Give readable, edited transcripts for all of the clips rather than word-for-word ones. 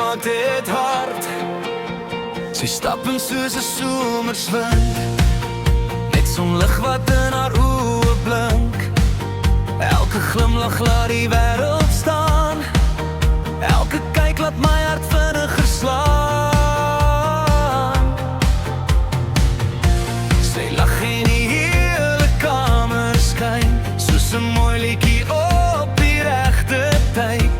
maak dit hard. Sy stap in soos 'n somerswind, net sonlig wat in haar oë blink. Elke glimlach laat die wêreld staan, elke kyk laat my hart vinniger slaan. Sy lag en die hele kamer skyn, soos 'n mooi liedjie op die regte tyd.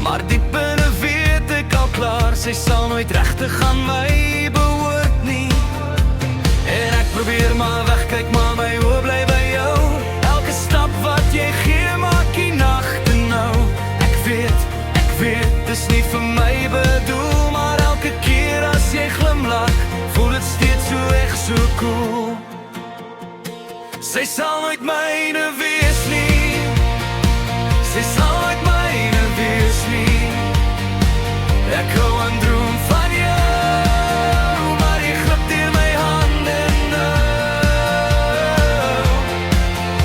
Maar diep binne weet ek al klaar, sy sal nooit regtig aan my behoort nie. En ek probeer maar wegkyk, maar my oë bly by jou. Elke stap wat jy gee maak die nagte nou. Ek weet, dis nie vir my bedoel, maar elke keer as jy glimlach, voel het steeds so echt so cool. Sy sal nooit myne wees nie, sy sal nooit myne wees nie. Ek hou aan droom van jou, maar jy glip deur my hande nou.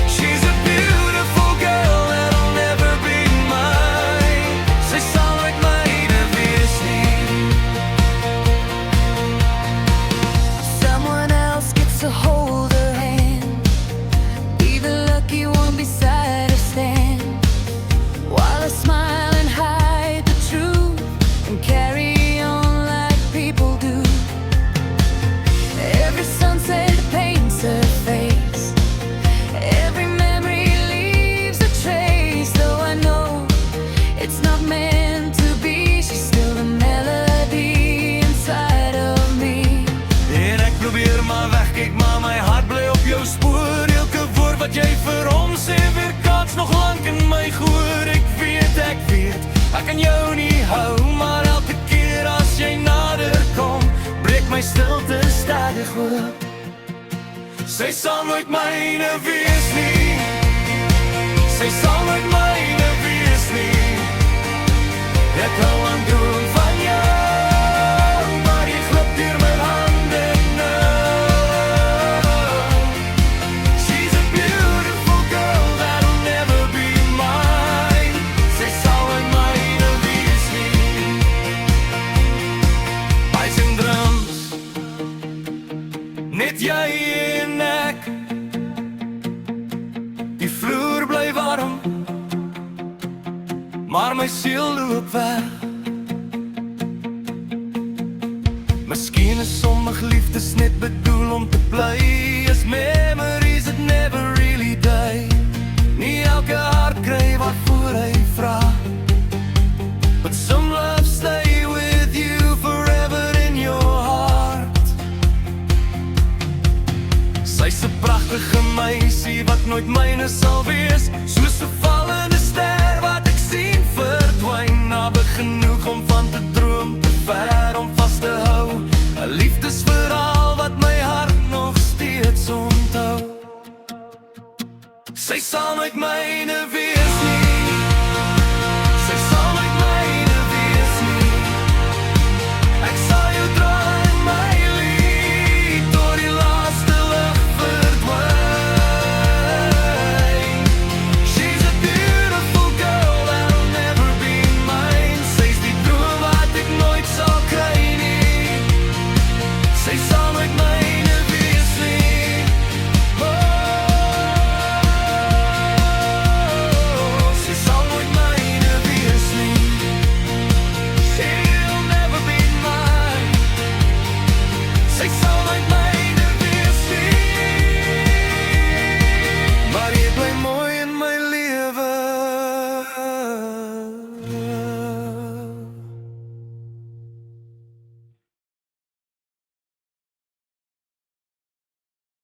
She's a beautiful girl that'll never be mine. Sy sal nooit myne wees nie. Someone else gets to hold her hand, be the lucky one beside her stand, while I smile and hide the truth and carry on like people do. Every sunset paints her face, every memory leaves a trace. Though I know it's not meant to be, she's still the melody inside of me. En ek probeer maar wegkyk, maar my hart bly op jou spoor. Elke woord wat jy vir hom sê, weer kans nog lank in my gehoor. Ek weet, ek kan jou nie hou, maar elke keer as jy nader kom, breek my stilte stadig oop. Sy sal nooit myne wees nie, sy sal nooit myne wees nie. Ek hou aan droom van jou, maar jy glip deur my hande nou. She's a beautiful girl that'll never be mine. Sy sal nooit myne wees nie. Pais en drums, net jy en ek. Die vloer bly warm, maar my siel loop weg. Miskien is sommige liefdes net bedoel om te bly, as memories that never really die. Nie elke hart kry waarvoor hy vra, but some love stay with you forever in your heart. Sy's 'n pragtige meisie wat nooit myne sal wees, soos 'n vallende ster wat ek sien verdwyn. Naby genoeg om van te droom, te ver om vas te hou. 'n Liefdesverhaal wat my hart nog steeds onthou. Sy sal nooit myne wees